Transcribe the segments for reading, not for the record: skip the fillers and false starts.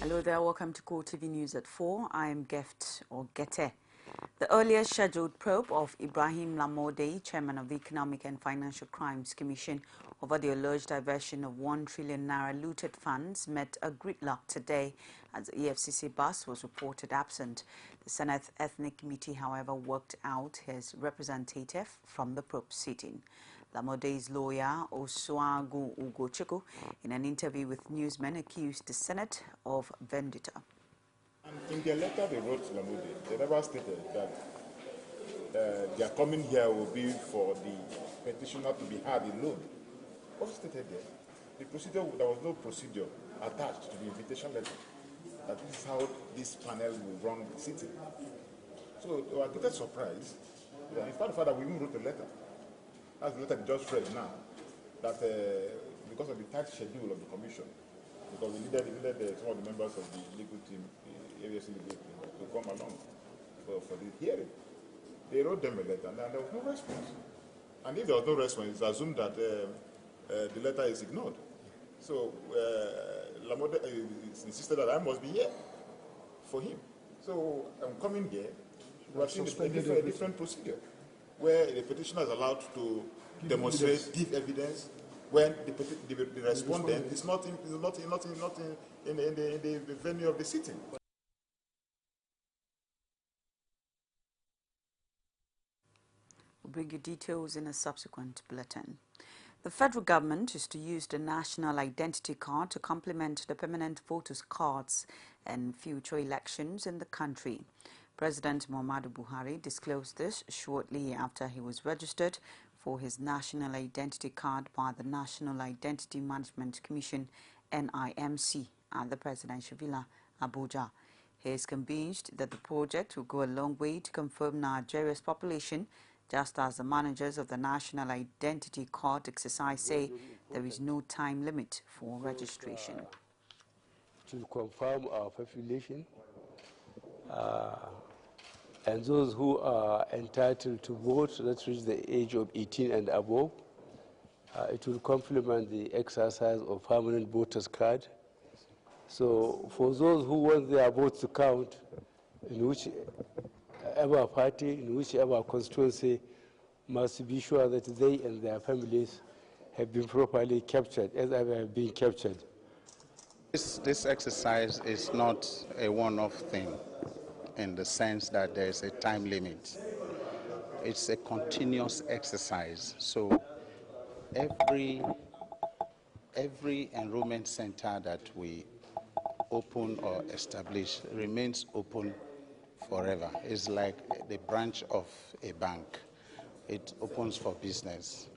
Hello there, welcome to CoreTV News at 4. I am Gete. The earlier scheduled probe of Ibrahim Lamode, chairman of the Economic and Financial Crimes Commission, over the alleged diversion of 1 trillion naira looted funds met a gridlock today as the EFCC bus was reported absent. The Senate Ethnic Committee, however, worked out his representative from the probe sitting. Lamode's lawyer, Oswagu Ugochukwu, in an interview with newsmen, accused the Senate of vendetta. And in their letter they wrote to Lamode, they never stated that their coming here will be for the petitioner to be heard alone. What was stated there? The procedure, there was no procedure attached to the invitation letter. That this is how this panel will run the sitting. So they were greatly surprised. In fact, the fact that we even wrote a letter. As the letter just read now, that because of the tight schedule of the commission, because we needed some of the members of the legal team, the AVC legal team, to come along for the hearing. They wrote them a letter, and there was no response. And if there was no response, it's assumed that the letter is ignored. So Lamode insisted that I must be here for him. So I'm coming here. We have seen a different procedure, where the petitioner is allowed to demonstrate, give evidence, when the respondent is not in the venue of the sitting. We'll bring you details in a subsequent bulletin. The federal government is to use the national identity card to complement the permanent voters' cards in future elections in the country. President Muhammadu Buhari disclosed this shortly after he was registered for his national identity card by the National Identity Management Commission (NIMC) at the Presidential Villa, Abuja. He is convinced that the project will go a long way to confirm Nigeria's population, just as the managers of the National Identity Card exercise say there is no time limit for registration. To confirm our population, and those who are entitled to vote, that reach the age of 18 and above, it will complement the exercise of permanent voters card. So for those who want their votes to count, in whichever party, in whichever constituency, must be sure that they and their families have been properly captured, as I have been captured. This exercise is not a one-off thing, in the sense that there is a time limit. It's a continuous exercise. So every enrollment center that we open or establish remains open forever. It's like the branch of a bank. It opens for business.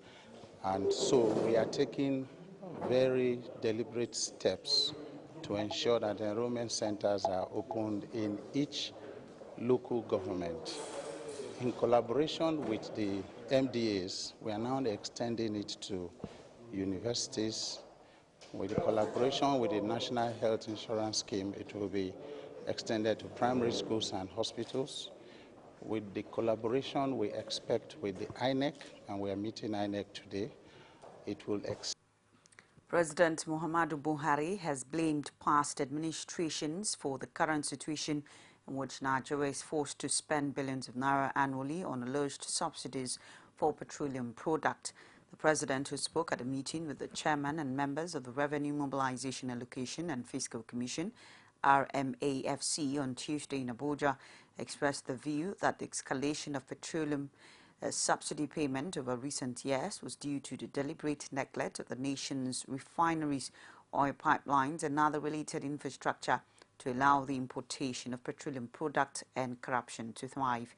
And so we are taking very deliberate steps to ensure that enrollment centers are opened in each local government. In collaboration with the MDAs, we are now extending it to universities. With the collaboration with the National Health Insurance Scheme, it will be extended to primary schools and hospitals. With the collaboration we expect with the INEC, and we are meeting INEC today, it will President Muhammadu Buhari has blamed past administrations for the current situation in which Nigeria is forced to spend billions of naira annually on alleged subsidies for petroleum products. The president, who spoke at a meeting with the chairman and members of the Revenue Mobilization Allocation and Fiscal Commission, RMAFC, on Tuesday in Abuja, expressed the view that the escalation of petroleum subsidy payment over recent years was due to the deliberate neglect of the nation's refineries, oil pipelines and other related infrastructure to allow the importation of petroleum products and corruption to thrive.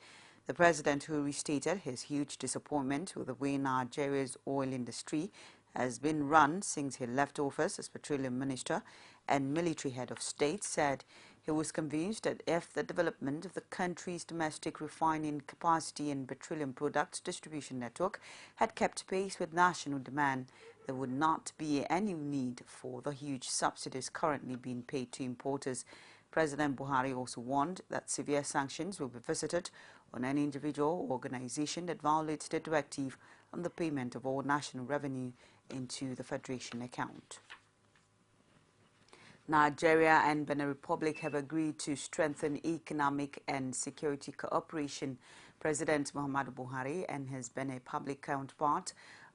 The president, who restated his huge disappointment with the way Nigeria's oil industry has been run since he left office as petroleum minister and military head of state, said he was convinced that if the development of the country's domestic refining capacity and petroleum products distribution network had kept pace with national demand, there would not be any need for the huge subsidies currently being paid to importers. President Buhari also warned that severe sanctions will be visited on any individual or organization that violates the directive on the payment of all national revenue into the Federation account. Nigeria and Benin Republic have agreed to strengthen economic and security cooperation. President Muhammadu Buhari and his Benin public counterpart,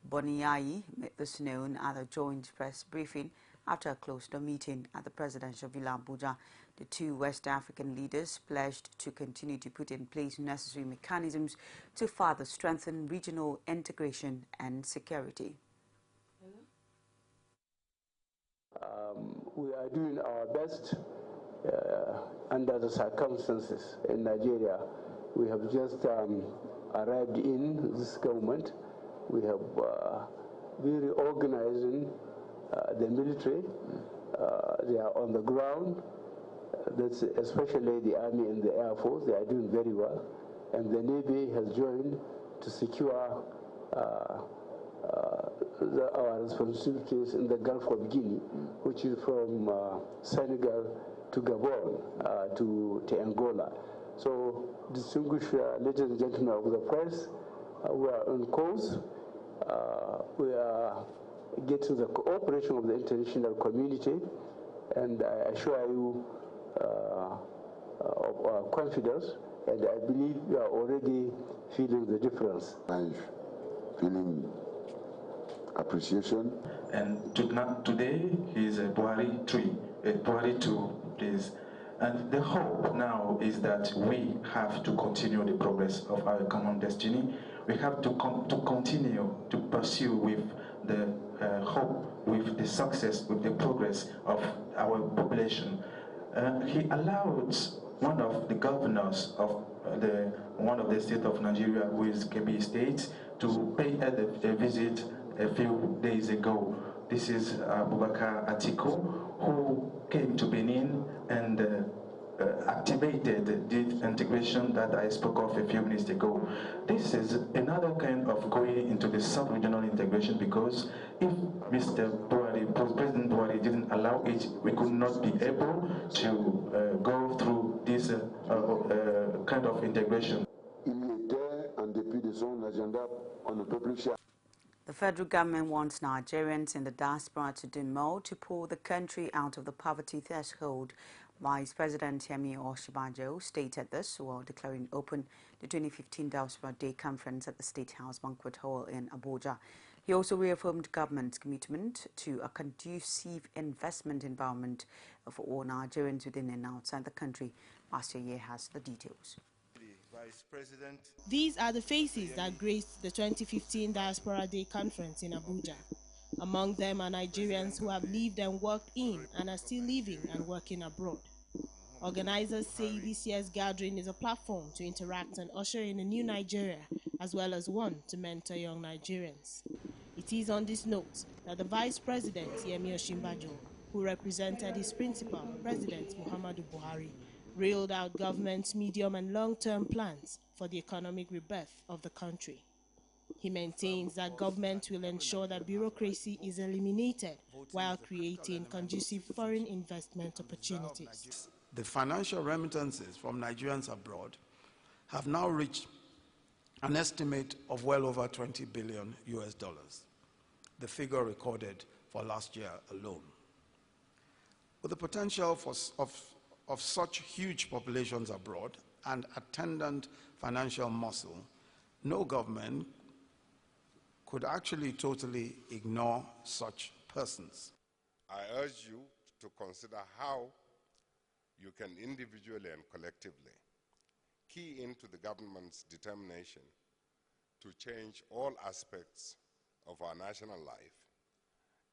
Boniyayi, made this known at a joint press briefing after a closed-door meeting at the presidential Villa Abuja. The two West African leaders pledged to continue to put in place necessary mechanisms to further strengthen regional integration and security. We are doing our best under the circumstances in Nigeria. We have just arrived in this government. We have been reorganizing the military. They are on the ground. That's especially the Army and the Air Force. They are doing very well. And the Navy has joined to secure our responsibilities in the Gulf of Guinea, which is from Senegal to Gabon to Angola. So, distinguished ladies and gentlemen of the press, we are on course. We are getting the cooperation of the international community, and I assure you of our confidence, and I believe we are already feeling the difference. I'm feeling appreciation. And today is a Buhari 3, a Buhari 2 days. And the hope now is that we have to continue the progress of our common destiny. We have to continue to pursue with the hope, with the success, with the progress of our population. He allowed one of the governors of one of the states of Nigeria, who is Kebbi State, to pay a visit a few days ago. This is Abubakar Atiku, who came to Benin and activated the integration that I spoke of a few minutes ago. This is another kind of going into the sub-regional integration, because if President Buhari didn't allow it, we could not be able to go through this kind of integration. The federal government wants Nigerians in the diaspora to do more to pull the country out of the poverty threshold. Vice President Yemi Osinbajo stated this while declaring open the 2015 Diaspora Day Conference at the State House Banquet Hall in Abuja. He also reaffirmed government's commitment to a conducive investment environment for all Nigerians within and outside the country. Marcia Ye has the details. These are the faces that graced the 2015 Diaspora Day Conference in Abuja. Among them are Nigerians who have lived and worked in and are still living and working abroad. Organizers say this year's gathering is a platform to interact and usher in a new Nigeria, as well as one to mentor young Nigerians. It is on this note that the Vice President, Yemi Osinbajo, who represented his principal, President Muhammadu Buhari, reeled out government's medium and long-term plans for the economic rebirth of the country. He maintains that government will ensure that bureaucracy is eliminated while creating conducive foreign investment opportunities. The financial remittances from Nigerians abroad have now reached an estimate of well over $20 billion US, the figure recorded for last year alone. With the potential of such huge populations abroad and attendant financial muscle, no government could actually totally ignore such persons. I urge you to consider how you can individually and collectively key into the government's determination to change all aspects of our national life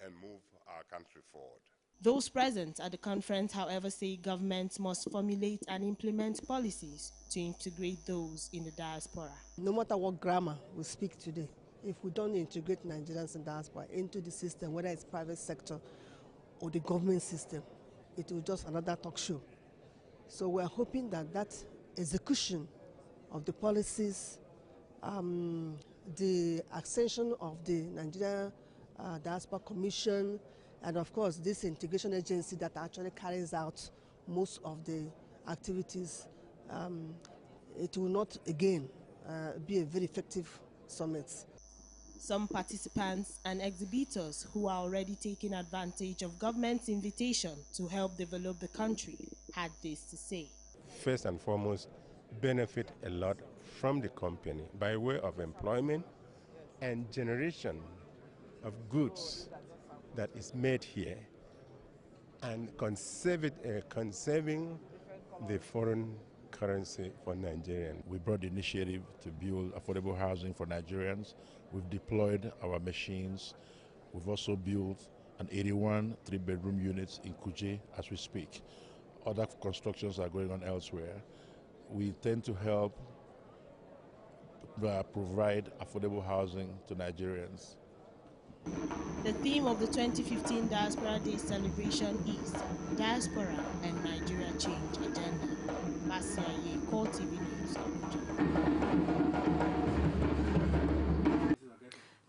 and move our country forward. Those present at the conference, however, say governments must formulate and implement policies to integrate those in the diaspora. No matter what grammar we speak today, if we don't integrate Nigerians in diaspora into the system, whether it's private sector or the government system, it will just another talk show. So we're hoping that that execution of the policies, the extension of the Nigeria Diaspora Commission, and of course this integration agency that actually carries out most of the activities, it will not again be a very effective summit. Some participants and exhibitors who are already taking advantage of government's invitation to help develop the country had this to say. First and foremost, benefit a lot from the company by way of employment and generation of goods that is made here, and conserving the foreign currency for Nigerians. We brought the initiative to build affordable housing for Nigerians. We've deployed our machines. We've also built an 81 three-bedroom units in Kuje as we speak. Other constructions are going on elsewhere. We tend to help provide affordable housing to Nigerians. The theme of the 2015 Diaspora Day celebration is Diaspora and Nigeria Change Agenda. Basiaye, CoreTV News, Abuja.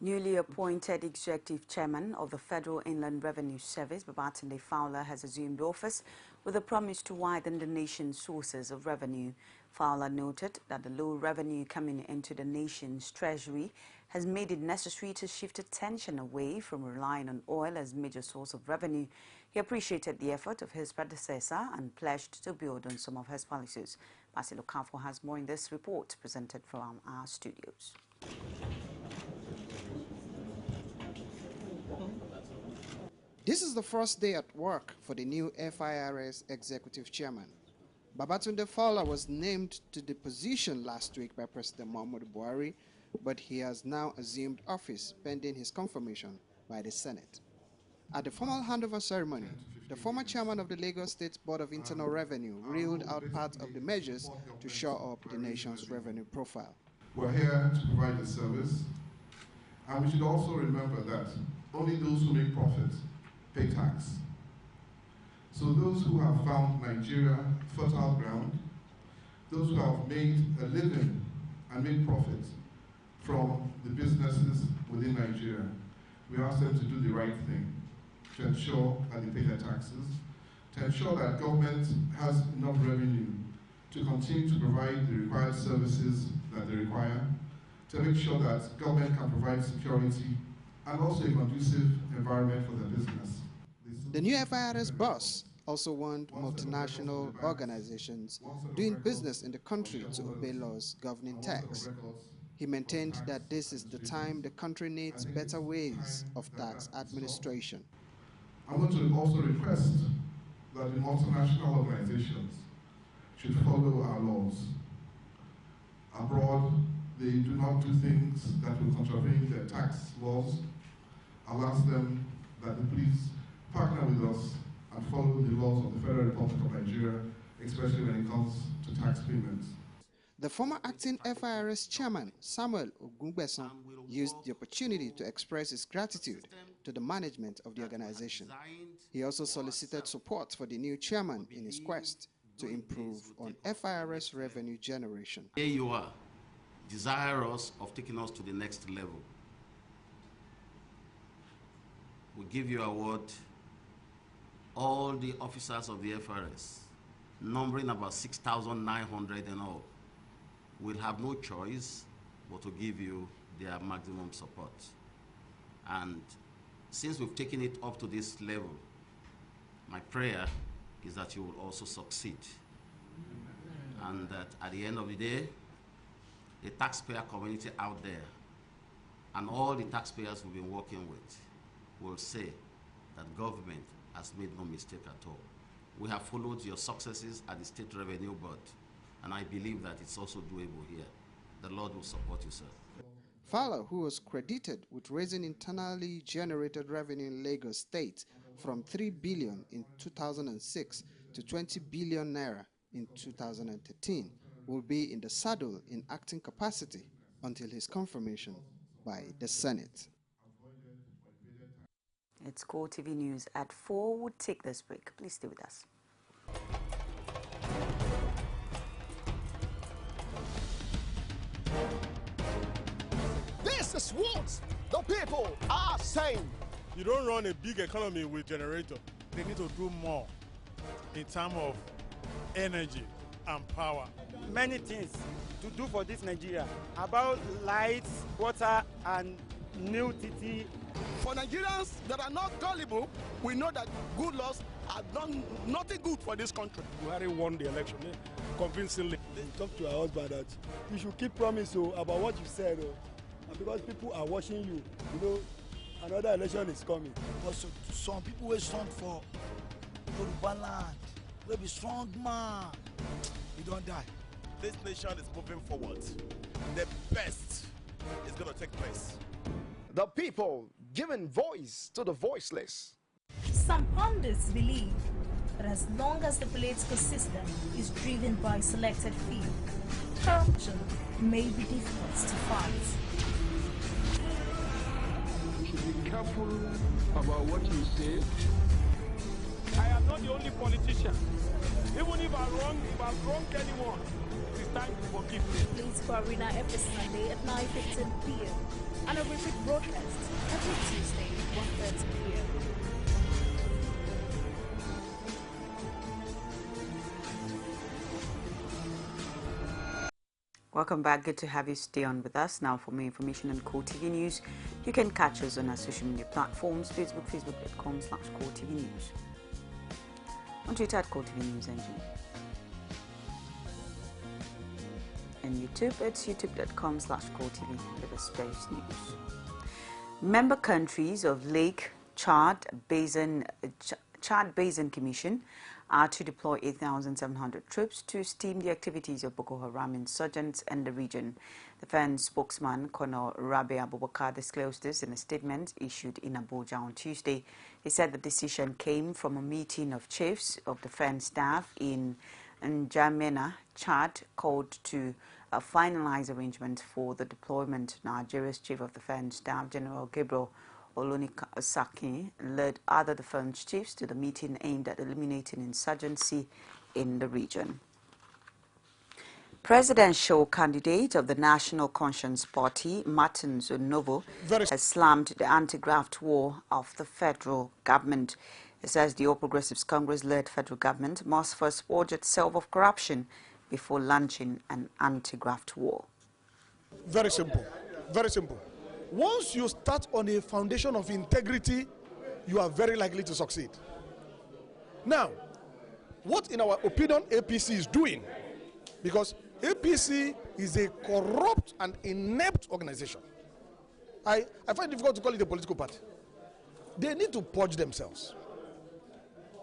Newly appointed Executive Chairman of the Federal Inland Revenue Service, Babatunde Fowler, has assumed office with a promise to widen the nation's sources of revenue. Fowler noted that the low revenue coming into the nation's treasury has made it necessary to shift attention away from relying on oil as major source of revenue. He appreciated the effort of his predecessor and pledged to build on some of his policies. Basilo Kafo has more in this report presented from our studios. This is the first day at work for the new FIRS Executive Chairman. Babatunde Fowler was named to the position last week by President Muhammadu Buhari, but he has now assumed office pending his confirmation by the Senate. At the formal handover ceremony, the former chairman of the Lagos State Board of Internal Revenue reeled out part of the measures to shore up the nation's revenue profile. We're here to provide a service, and we should also remember that only those who make profit pay tax. So those who have found Nigeria fertile ground, those who have made a living and made profit from the businesses within Nigeria, we ask them to do the right thing, to ensure that they pay their taxes, to ensure that government has enough revenue to continue to provide the required services that they require, to make sure that government can provide security and also a conducive environment for their business. The new FIRS boss also warned multinational organizations doing business in the country to obey laws governing tax. He maintained that this is the time the country needs better ways of tax administration. I want to also request that the multinational organizations should follow our laws. Abroad, they do not do things that will contravene their tax laws. I'll ask them that they please partner with us and follow the laws of the Federal Republic of Nigeria, especially when it comes to tax payments. The former acting FIRS chairman, Samuel Ogungbeson, used the opportunity to express his gratitude to the management of the organization. He also solicited support for the new chairman in his quest to improve on FIRS revenue generation. Here you are, desirous of taking us to the next level. We give you award all the officers of the FIRS, numbering about 6,900 and all, will have no choice but to give you their maximum support. And since we've taken it up to this level, my prayer is that you will also succeed. And that at the end of the day, the taxpayer community out there and all the taxpayers we've been working with will say that government has made no mistake at all. We have followed your successes at the State Revenue Board, and I believe that it's also doable here. The Lord will support you, sir. Fowler, who was credited with raising internally generated revenue in Lagos State from 3 billion in 2006 to 20 billion naira in 2013, will be in the saddle in acting capacity until his confirmation by the Senate. It's CoreTV News at 4. We'll take this break. Please stay with us. This is what the people are saying. You don't run a big economy with generator. They need to do more in terms of energy and power. Many things to do for this Nigeria about lights, water, and new TT. For Nigerians that are not gullible, we know that good laws have done nothing good for this country. Buhari won the election convincingly. Talk to her husband that you should keep promise about what you said, and because people are watching you, you know, another election is coming. But some people will stand for Yoruba land, will be strong man, you don't die. This nation is moving forward. The best is going to take place. The people giving voice to the voiceless. Some pundits believe that as long as the political system is driven by selected few, corruption may be difficult to fight. You should be careful about what you say. I am not the only politician. Even if I've wronged anyone, it is time to forgive me. Please for Arena every Sunday at 9:15 p.m. and a repeat broadcast every Tuesday at 1:30 p.m. Welcome back. Good to have you stay on with us. Now for more information on CoreTV News, you can catch us on our social media platforms, facebook.com/CoreTV News. On Twitter at CoreTV News NG. And YouTube, it's youtube.com/CoreTV with a space news. Member countries of Lake Chad Basin Commission are to deploy 8,700 troops to stem the activities of Boko Haram insurgents in the region. The Defense spokesman, Colonel Rabi Abubakar, disclosed this in a statement issued in Abuja on Tuesday. He said the decision came from a meeting of chiefs of defense staff in N'Djamena, Chad, called to finalize arrangements for the deployment. Nigeria's Chief of Defense Staff, General Gabriel Olunikasaki, led other defense chiefs to the meeting aimed at eliminating insurgency in the region. Presidential candidate of the National Conscience Party, Martin Zonovo, has slammed the anti-graft war of the federal government. He says the All Progressives Congress-led federal government must first purge itself of corruption before launching an anti-graft war. Very simple. Very simple. Once you start on a foundation of integrity, you are very likely to succeed. Now, what in our opinion APC is doing, because APC is a corrupt and inept organization. I find it difficult to call it a political party. They need to purge themselves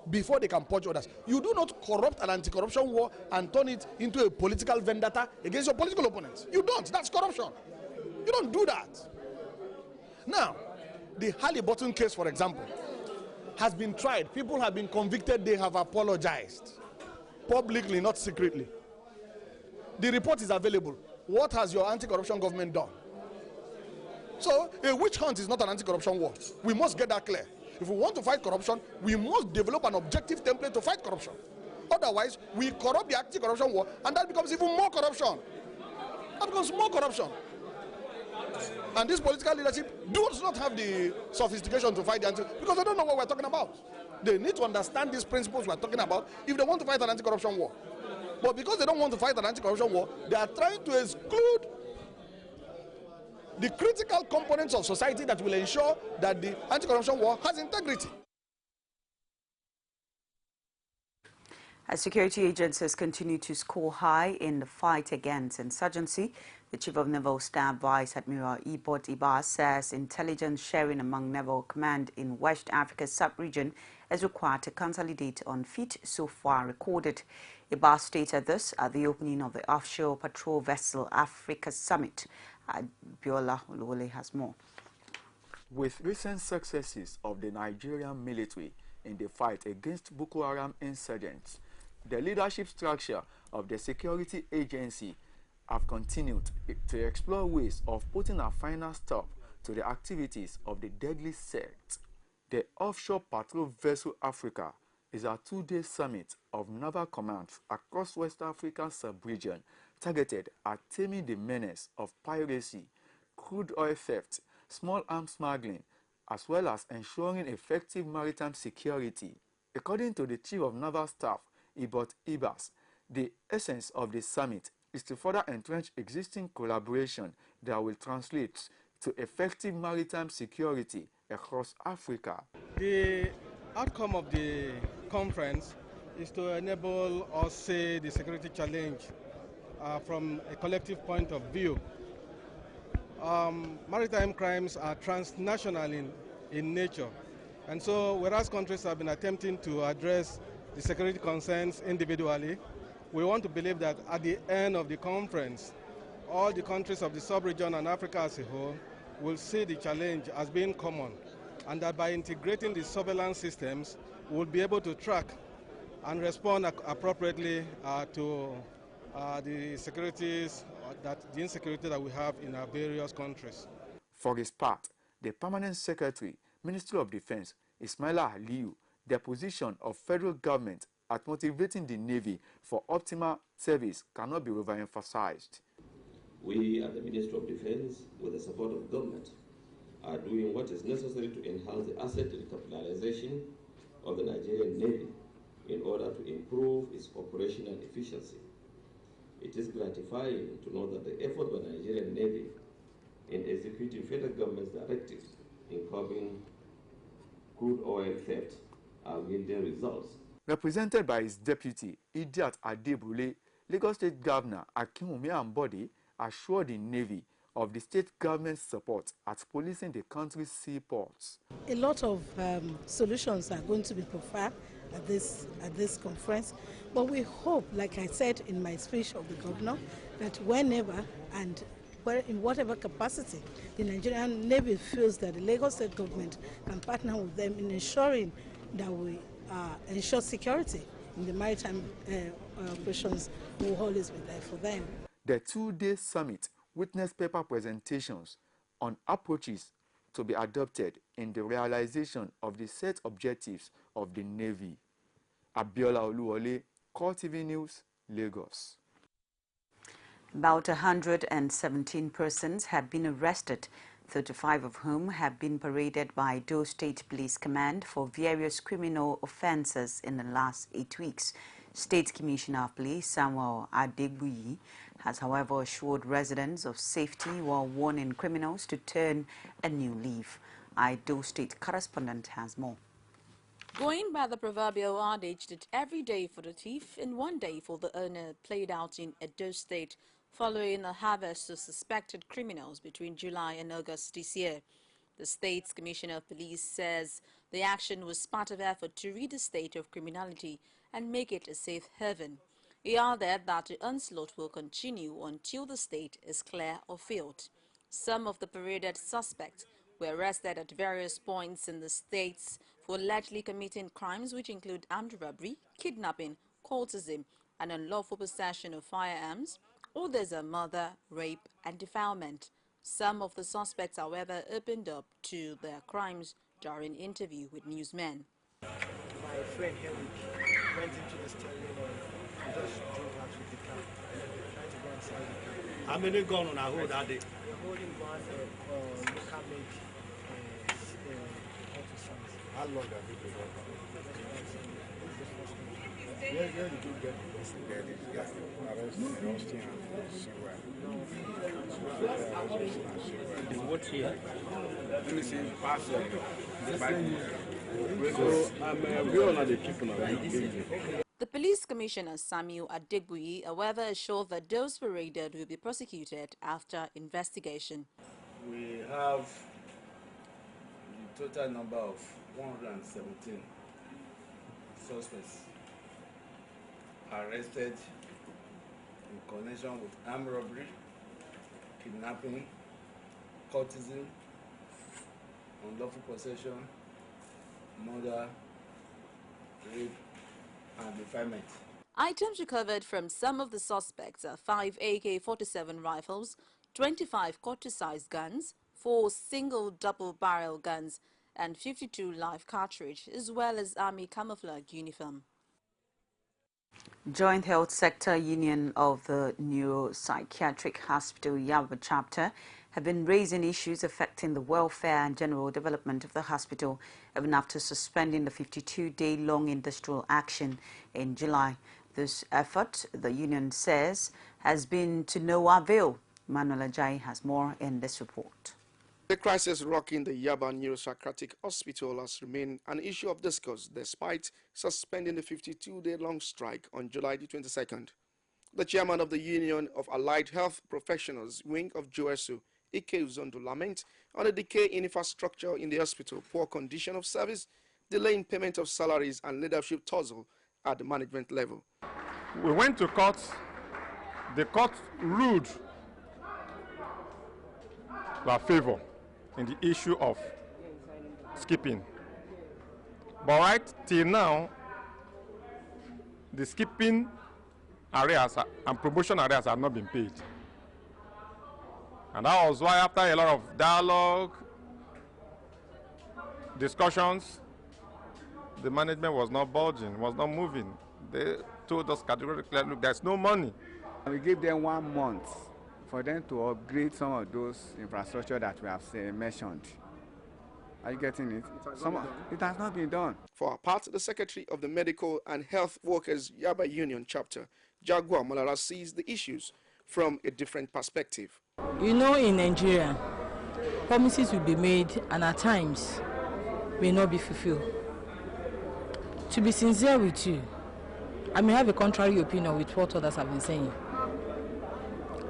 before they can purge others. You do not corrupt an anti-corruption war and turn it into a political vendetta against your political opponents. You don't. That's corruption. You don't do that. Now, the Halliburton case, for example, has been tried. People have been convicted. They have apologized publicly, not secretly. The report is available. What has your anti-corruption government done? So, a witch hunt is not an anti-corruption war. We must get that clear. If we want to fight corruption, we must develop an objective template to fight corruption. Otherwise, we corrupt the anti-corruption war, and that becomes even more corruption. That becomes more corruption. And this political leadership does not have the sophistication to fight the because they don't know what we're talking about. They need to understand these principles we're talking about if they want to fight an anti-corruption war. But because they don't want to fight an anti-corruption war, they are trying to exclude the critical components of society that will ensure that the anti-corruption war has integrity. As security agencies continue to score high in the fight against insurgency, the Chief of Naval Staff Vice Admiral Ibot Iba says intelligence sharing among Naval Command in West Africa's sub-region is required to consolidate on feat so far recorded. Iba stated this at the opening of the Offshore Patrol Vessel Africa Summit. Biola Olole has more. With recent successes of the Nigerian military in the fight against Boko Haram insurgents, the leadership structure of the security agency have continued to explore ways of putting a final stop to the activities of the deadly sect. The Offshore Patrol Vessel Africa is a two-day summit of naval commands across West Africa's sub-region targeted at taming the menace of piracy, crude oil theft, small arms smuggling, as well as ensuring effective maritime security. According to the Chief of Naval Staff, Ibot Ibas, the essence of the summit is to further entrench existing collaboration that will translate to effective maritime security across Africa. The outcome of the conference is to enable us see the security challenge from a collective point of view. Maritime crimes are transnational in nature, and so whereas countries have been attempting to address the security concerns individually, we want to believe that at the end of the conference, all the countries of the sub-region and Africa as a whole will see the challenge as being common, and that by integrating the surveillance systems, we'll be able to track and respond appropriately to the the insecurity that we have in our various countries. For his part, the Permanent Secretary, Ministry of Defense, Ismaila Aliyu, the position of federal government at motivating the Navy for optimal service cannot be overemphasized. We at the Ministry of Defense, with the support of government, are doing what is necessary to enhance the asset recapitalization of the Nigerian Navy in order to improve its operational efficiency. It is gratifying to know that the effort by the Nigerian Navy in executing federal government's directives in curbing crude oil theft are yielding results. Represented by his deputy, Idiat Adebule, Lagos State Governor Akinwumi Ambode assured the Navy of the state government's support at policing the country's seaports. A lot of solutions are going to be profiled at this conference, but we hope, like I said in my speech of the governor, that whenever and in whatever capacity the Nigerian Navy feels that the Lagos State government can partner with them in ensuring that we ensure security in the maritime operations, will always be there for them. The two-day summit witnessed paper presentations on approaches to be adopted in the realization of the set objectives of the Navy. Abiola Oluwole, CoreTV News, Lagos. About 117 persons have been arrested, 35 of whom have been paraded by Edo State Police Command for various criminal offences in the last 8 weeks. State Commissioner of Police Samuel Adegbuyi has, however, assured residents of safety while warning criminals to turn a new leaf. Our Edo State correspondent has more. Going by the proverbial adage that every day for the thief and one day for the owner played out in Edo State following a harvest of suspected criminals between July and August this year. The state's Commissioner of Police says the action was part of effort to rid the state of criminality and make it a safe haven. He added that the onslaught will continue until the state is clear of filth. Some of the paraded suspects were arrested at various points in the states for allegedly committing crimes which include armed robbery, kidnapping, cultism, and unlawful possession of firearms. Others are murder, rape, and defilement. Some of the suspects, however, opened up to their crimes during interview with newsmen. My friend Henrik went into the steering and just drove out with the car, trying to go inside the car. How many guns on a hold that day? We're holding one local made artisans. How long have you been working? Where did you get this arresting and what here? Let me see, pass The police commissioner Samuel Adegbuyi, however, assured that those paraded will be prosecuted after investigation. We have the total number of 117 suspects arrested in connection with armed robbery, kidnapping, cultism, unlawful possession, murder, rape, and defilement. Items recovered from some of the suspects are 5 AK-47 rifles, 25 quarter-sized guns, 4 single double-barrel guns, and 52 live cartridge, as well as Army camouflage uniform. Joint Health Sector Union of the Neuropsychiatric Hospital Yaba chapter have been raising issues affecting the welfare and general development of the hospital, even after suspending the 52-day-long industrial action in July. This effort, the union says, has been to no avail. Manuel Ajayi has more in this report. The crisis rocking the Yaba Neuropsychiatric Hospital has remained an issue of discourse despite suspending the 52-day-long strike on July the 22nd. The chairman of the Union of Allied Health Professionals, wing of JOSU, Ike Uzondo, lament on the decay in infrastructure in the hospital, poor condition of service, delay in payment of salaries, and leadership tussle at the management level. We went to court. The court ruled our favor in the issue of skipping. But right till now, the skipping arrears and promotion arrears have not been paid. And that was why, after a lot of dialogue, discussions, the management was not budging, was not moving. They told us categorically, look, there's no money. We give them 1 month for them to upgrade some of those infrastructure that we have mentioned. Are you getting it? It has not been done. For our part, the Secretary of the Medical and Health Workers Yaba Union Chapter, Jaguar Malara, sees the issues from a different perspective. You know, in Nigeria, promises will be made and at times may not be fulfilled. To be sincere with you, I may have a contrary opinion with what others have been saying.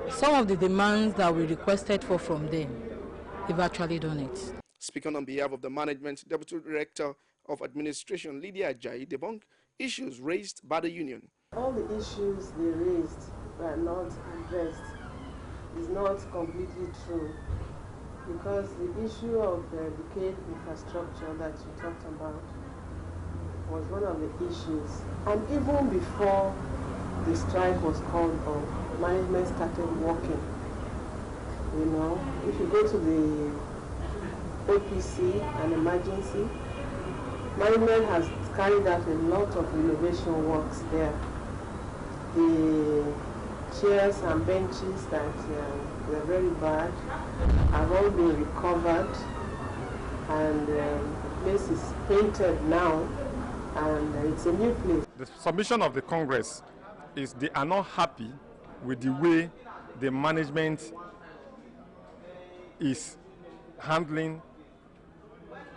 Some of the demands that we requested for from them, they've actually done it. Speaking on behalf of the management, Deputy Director of Administration Lydia Ajayi debunked issues raised by the union. All the issues they raised were not addressed. Is not completely true, because the issue of the decayed infrastructure that you talked about was one of the issues. And even before the strike was called off, management started working. You know, if you go to the OPC and emergency, management has carried out a lot of renovation works there. The chairs and benches that were very bad have all been recovered, and the place is painted now, and it's a new place. The submission of the Congress is they are not happy with the way the management is handling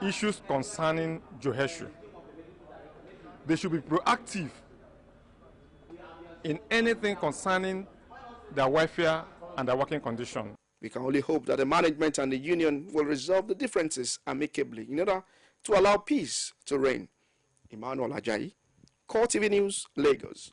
issues concerning JOSU. They should be proactive in anything concerning their welfare and their working condition. We can only hope that the management and the union will resolve the differences amicably in order to allow peace to reign. Emmanuel Ajayi, CoreTV News, Lagos.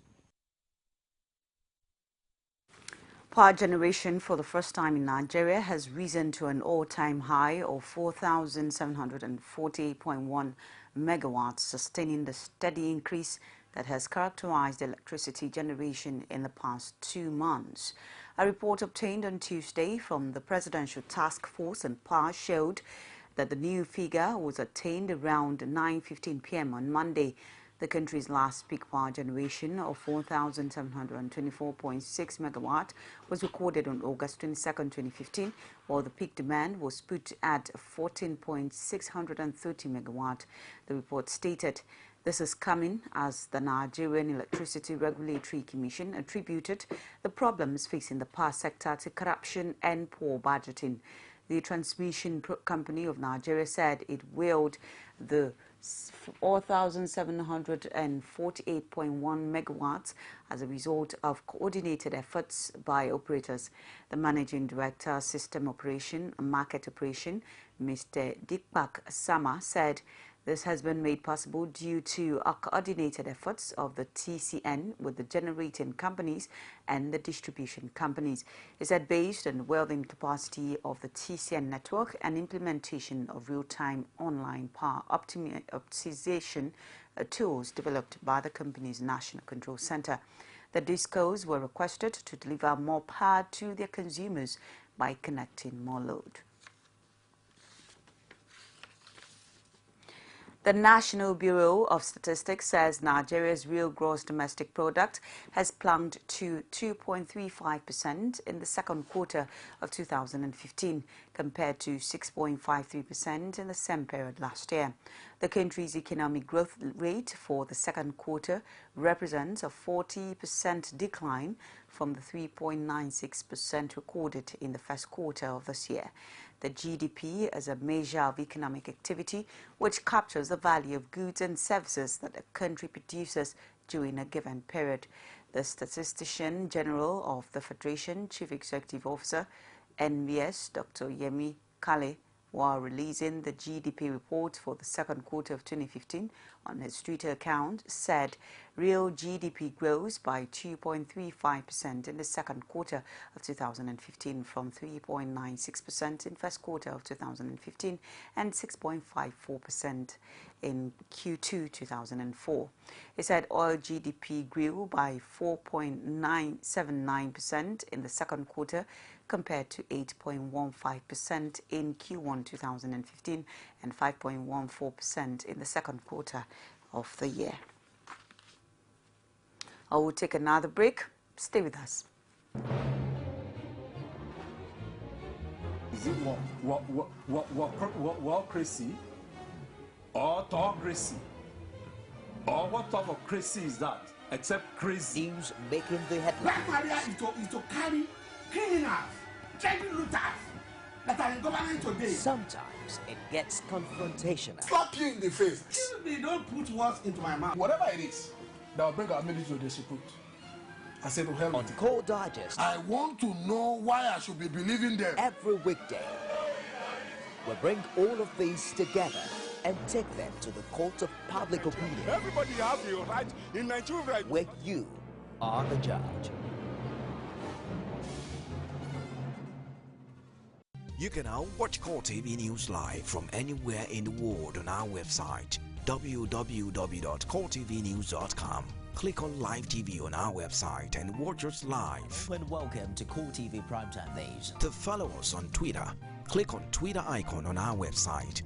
Power generation for the first time in Nigeria has risen to an all-time high of 4,740.1 megawatts, sustaining the steady increase that has characterized electricity generation in the past 2 months. A report obtained on Tuesday from the Presidential Task Force on Power showed that the new figure was attained around 9:15 p.m. on Monday. The country's last peak power generation of 4,724.6 megawatt was recorded on August 22, 2015, while the peak demand was put at 14,630 megawatt. The report stated this is coming as the Nigerian Electricity Regulatory Commission attributed the problems facing the power sector to corruption and poor budgeting. The Transmission Company of Nigeria said it willed the 4,748.1 megawatts as a result of coordinated efforts by operators. The Managing Director, System Operation and Market Operation, Mr. Dikpak Sama, said this has been made possible due to coordinated efforts of the TCN with the generating companies and the distribution companies. He said based on the welding capacity of the TCN network and implementation of real-time online power optimization tools developed by the company's National Control Center. The DISCOs were requested to deliver more power to their consumers by connecting more load. The National Bureau of Statistics says Nigeria's real gross domestic product has plunged to 2.35% in the second quarter of 2015, compared to 6.53% in the same period last year. The country's economic growth rate for the second quarter represents a 40% decline from the 3.96% recorded in the first quarter of this year. The GDP is a measure of economic activity which captures the value of goods and services that a country produces during a given period. The Statistician General of the Federation, Chief Executive Officer, NBS, Dr. Yemi Kale, while releasing the GDP report for the second quarter of 2015 on his Twitter account, said real GDP grows by 2.35% in the second quarter of 2015 from 3.96% in first quarter of 2015 and 6.54% in Q2 2004. He said oil GDP grew by 4.979% in the second quarter compared to 8.15% in Q1 2015 and 5.14% in the second quarter of the year. I will take another break. Stay with us. Is it crazy or autocracy? Or what type of crazy is that? Except crazy. News making the headlines. Black Maria is to carry criminals, trading looters that are in government today. Sometimes it gets confrontational. Slap you in the face. Excuse me, don't put words into my mouth. Whatever it is that will bring our military to disrepute, I said to hell. On Core Digest, I want to know why I should be believing them. Every weekday, we bring all of these together and take them to the court of public opinion. Everybody has a right in Nigeria. Where you are the judge. You can now watch CoreTV News live from anywhere in the world on our website www.coretvnews.com. Click on Live TV on our website and watch us live. And welcome to CoreTV Primetime Days. To follow us on Twitter, click on Twitter icon on our website.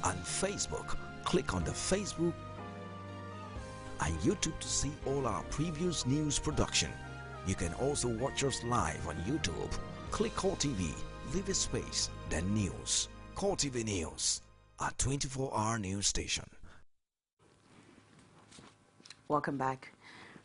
On Facebook, click on the Facebook and YouTube to see all our previous news production. You can also watch us live on YouTube. Click CoreTV, leave a space, then news. CoreTV News, a 24-hour news station. Welcome back.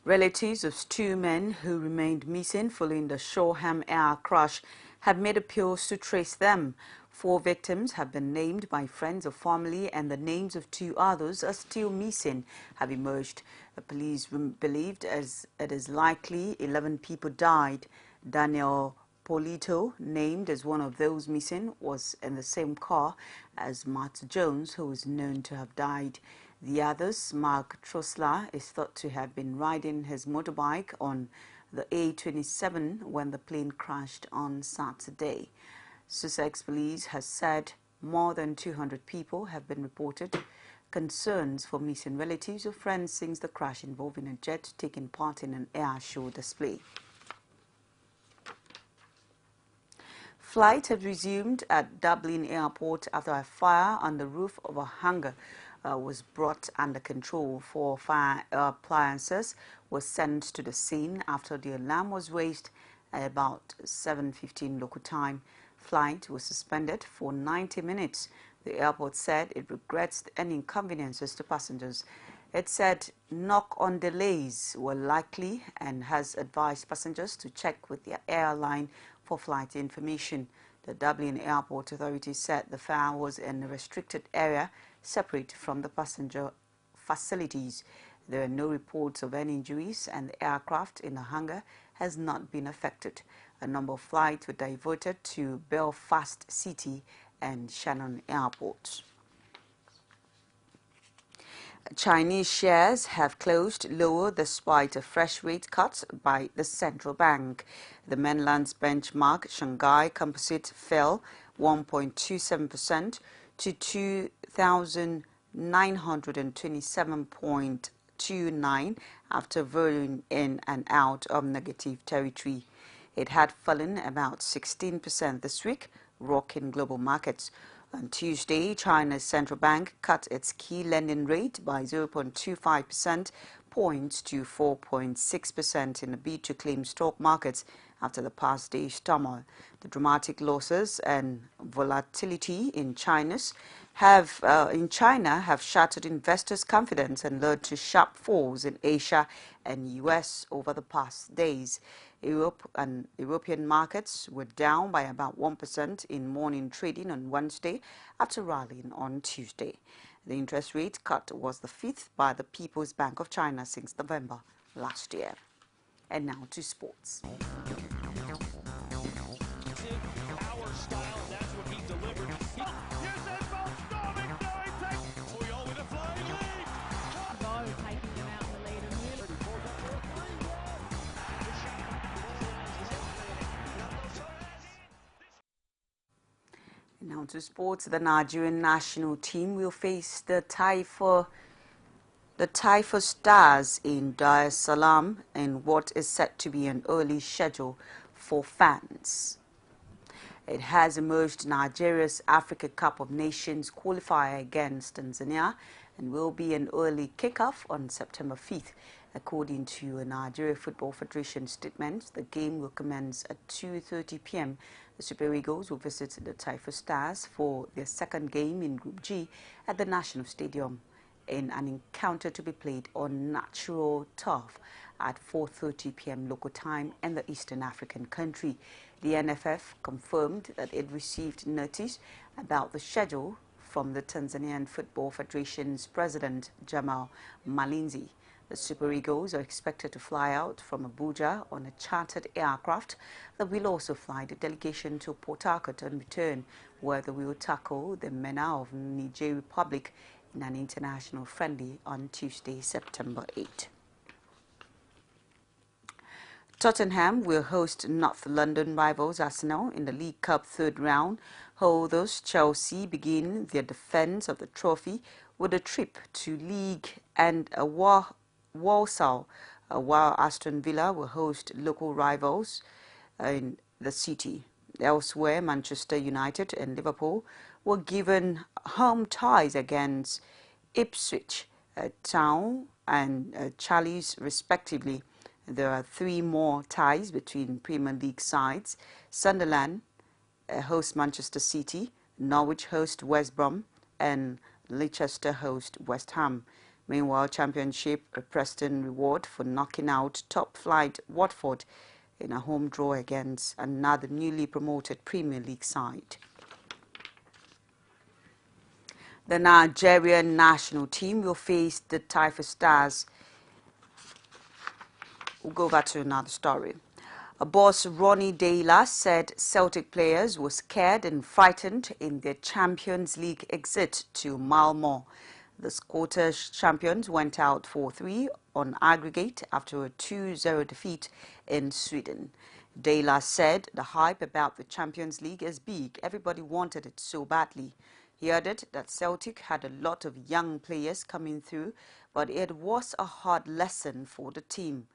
Relatives of two men who remained missing following the Shoreham Air crash have made appeals to trace them. 4 victims have been named by friends or family, and the names of 2 others are still missing have emerged. The police believed as it is likely 11 people died. Daniel Polito, named as one of those missing, was in the same car as Matt Jones, who is known to have died. The others, Mark Trosler, is thought to have been riding his motorbike on the A27 when the plane crashed on Saturday. Sussex Police has said more than 200 people have been reported. Concerns for missing relatives or friends since the crash involving a jet taking part in an air show display. Flight has resumed at Dublin Airport after a fire on the roof of a hangar was brought under control. 4 fire appliances were sent to the scene after the alarm was raised at about 7:15 local time. Flight was suspended for 90 minutes. The airport said it regrets any inconveniences to passengers. It said knock-on delays were likely and has advised passengers to check with their airline for flight information. The Dublin Airport Authority said the fire was in a restricted area separate from the passenger facilities. There are no reports of any injuries, and the aircraft in the hangar has not been affected. A number of flights were diverted to Belfast City and Shannon airports. Chinese shares have closed lower despite a fresh rate cut by the central bank. The mainland's benchmark Shanghai Composite fell 1.27% to 2,927.29 after veering in and out of negative territory. It had fallen about 16% this week, rocking global markets. On Tuesday, China's central bank cut its key lending rate by 0.25% points to 4.6% in a bid to claim stock markets after the past day's turmoil. The dramatic losses and volatility in China's in China have shattered investors' confidence and led to sharp falls in Asia and US over the past days. Europe and European markets were down by about 1% in morning trading on Wednesday after rallying on Tuesday. The interest rate cut was the fifth by the People's Bank of China since November last year. And now to sports. Now to sports. The Nigerian national team will face the Taifa Stars in Dar es Salaam in what is set to be an early schedule for fans. It has emerged Nigeria's Africa Cup of Nations qualifier against Tanzania and will be an early kickoff on September 5th. According to a Nigeria Football Federation statement, the game will commence at 2:30 p.m. The Super Eagles will visit the Taifa Stars for their second game in Group G at the National Stadium in an encounter to be played on natural turf at 4:30 p.m. local time in the Eastern African country. The NFF confirmed that it received notice about the schedule from the Tanzanian Football Federation's president, Jamal Malinzi. The Super Eagles are expected to fly out from Abuja on a chartered aircraft that will also fly the delegation to Port Harcourt and return, where they will tackle the MENA of Niger Republic in an international friendly on Tuesday, September 8. Tottenham will host North London rivals Arsenal in the League Cup third round. Holders Chelsea begin their defence of the trophy with a trip to League and Walsall, while Aston Villa will host local rivals in the city. Elsewhere, Manchester United and Liverpool were given home ties against Ipswich Town and Chelsea, respectively. There are three more ties between Premier League sides. Sunderland host Manchester City, Norwich host West Brom, and Leicester host West Ham. Meanwhile, Championship Preston reward for knocking out top-flight Watford in a home draw against another newly promoted Premier League side. The Nigerian national team will face the Taifa Stars. We'll go back to another story. Boss Ronnie Deila said Celtic players were scared and frightened in their Champions League exit to Malmö. The Scottish champions went out 4-3 on aggregate after a 2-0 defeat in Sweden. Deila said the hype about the Champions League is big. Everybody wanted it so badly. He added that Celtic had a lot of young players coming through, but it was a hard lesson for the team.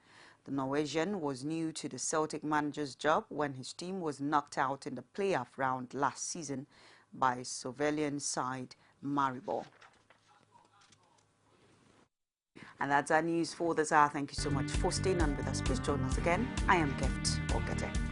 The Norwegian was new to the Celtic manager's job when his team was knocked out in the playoff round last season by Slovenian side Maribor. And that's our news for this hour. Thank you so much for staying on with us. Please join us again. I am Gift Ogade.